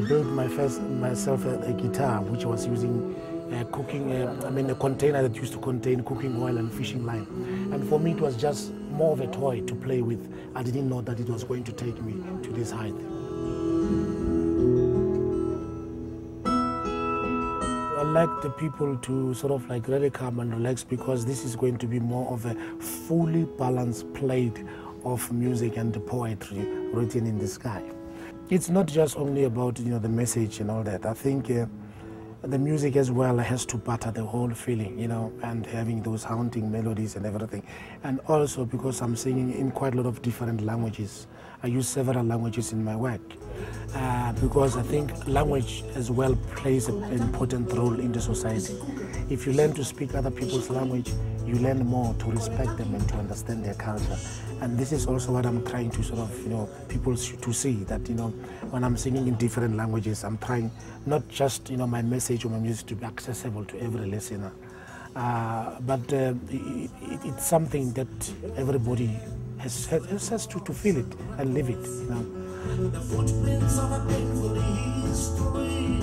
built myself a guitar, which I was using a container that used to contain cooking oil and fishing line. And for me, it was just more of a toy to play with. I didn't know that it was going to take me to this height. I like the people to sort of like really come and relax, because this is going to be more of a fully balanced plate of music and the poetry written in the sky. It's not just only about the message and all that. I think the music as well has to butter the whole feeling, and having those haunting melodies and everything. And also because I'm singing in quite a lot of different languages. I use several languages in my work because I think language as well plays an important role in the society. If you learn to speak other people's language, you learn more to respect them and to understand their culture. And this is also what I'm trying to sort of, people to see, that, when I'm singing in different languages, I'm trying not just, my message or my music to be accessible to every listener, but it's something that everybody has to feel it and live it, The footprints of a painful history,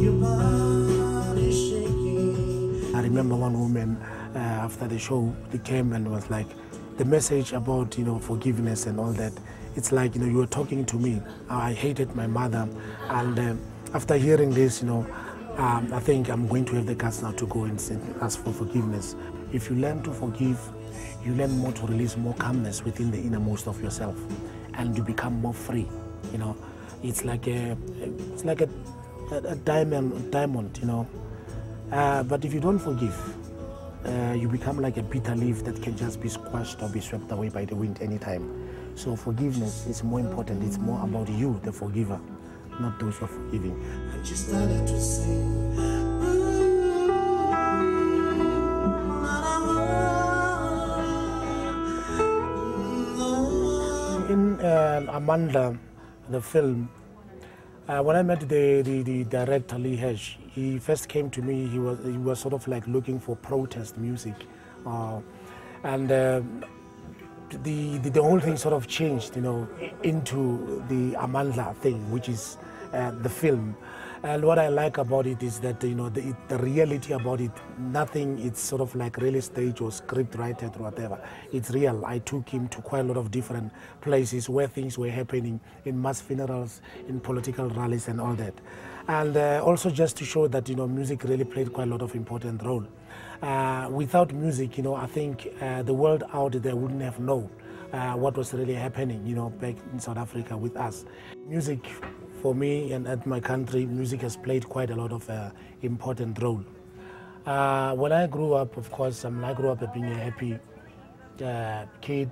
your body shaking. I remember one woman after the show, they came and was like, the message about forgiveness and all that, it's like you were talking to me. I hated my mother, and after hearing this, I think I'm going to have the guts now to go and ask for forgiveness. If you learn to forgive, you learn more to release more calmness within the innermost of yourself, and you become more free. It's like a diamond. But if you don't forgive, you become like a bitter leaf that can just be squashed or be swept away by the wind anytime. So forgiveness is more important. It's more about you, the forgiver, not those who are forgiving. I just started to sing. In Amanda, the film, when I met the director Lee Hesh, he first came to me. He was sort of like looking for protest music, and the whole thing sort of changed, into the Amanda thing, which is the film. And what I like about it is that the reality about it, nothing. It's sort of like really staged or script written or whatever. It's real. I took him to quite a lot of different places where things were happening, in mass funerals, in political rallies, and all that. And also just to show that music really played quite a lot of important role. Without music, I think the world out there wouldn't have known what was really happening, back in South Africa with us. Music, for me and at my country, music has played quite a lot of important role. When I grew up, of course, I grew up being a happy kid,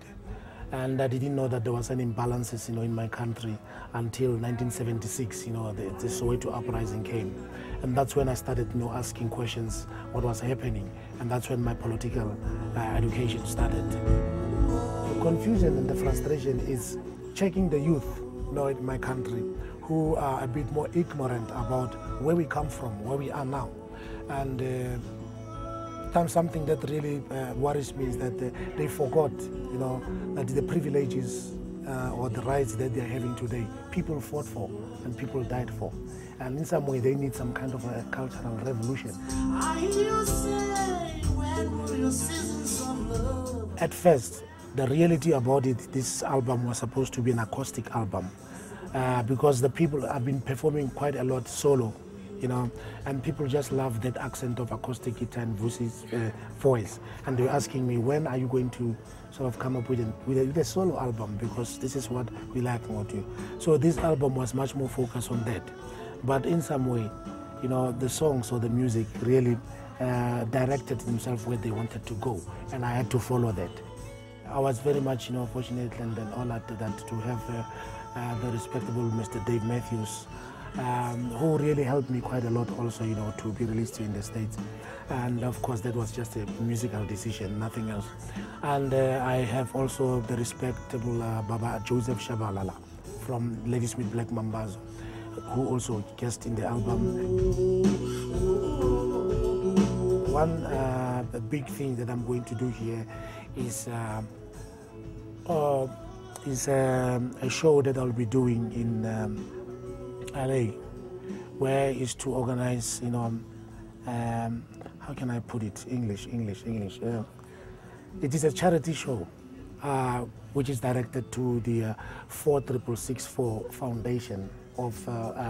and I didn't know that there was any imbalances, in my country until 1976. The Soweto uprising came, and that's when I started, asking questions, what was happening, and that's when my political education started. The confusion and the frustration is checking the youth, in my country, who are a bit more ignorant about where we come from, where we are now. And something that really worries me is that they forgot, that the privileges or the rights that they're having today, people fought for and people died for. And in some way, they need some kind of a cultural revolution. At first, the reality about it, this album was supposed to be an acoustic album. Because the people have been performing quite a lot solo, and people just love that accent of acoustic guitar and Vusi's voice. And they're asking me, when are you going to sort of come up with a solo album? Because this is what we like about you. So this album was much more focused on that. But in some way, the songs or the music really directed themselves where they wanted to go, and I had to follow that. I was very much, fortunate and honored that to have the respectable Mr. Dave Matthews, who really helped me quite a lot also, to be released here in the States. And of course, that was just a musical decision, nothing else. And I have also the respectable Baba Joseph Shabalala from Ladysmith Black Mambazo, who also guest in the album. One big thing that I'm going to do here is a show that I'll be doing LA, where is to organize, how can I put it? English. It is a charity show, which is directed to the 46664 Foundation of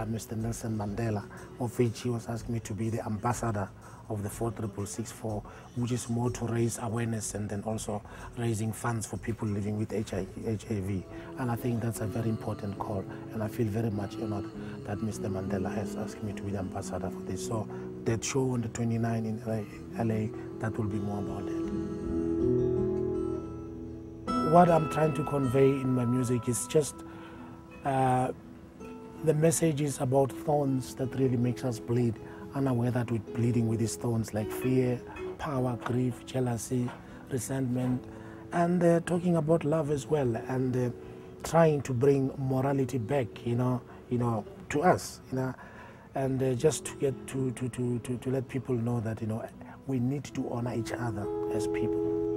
Mr. Nelson Mandela, of which he was asking me to be the ambassador of the 46664, which is more to raise awareness and then also raising funds for people living with HIV. And I think that's a very important call, and I feel very much honored that Mr. Mandela has asked me to be the ambassador for this. So that show on the 29th in LA, that will be more about that. What I'm trying to convey in my music is just the message is about thorns that really makes us bleed, unaware that we're bleeding with these thorns like fear, power, grief, jealousy, resentment, and talking about love as well, and trying to bring morality back, to us, and just to get to let people know that we need to honor each other as people.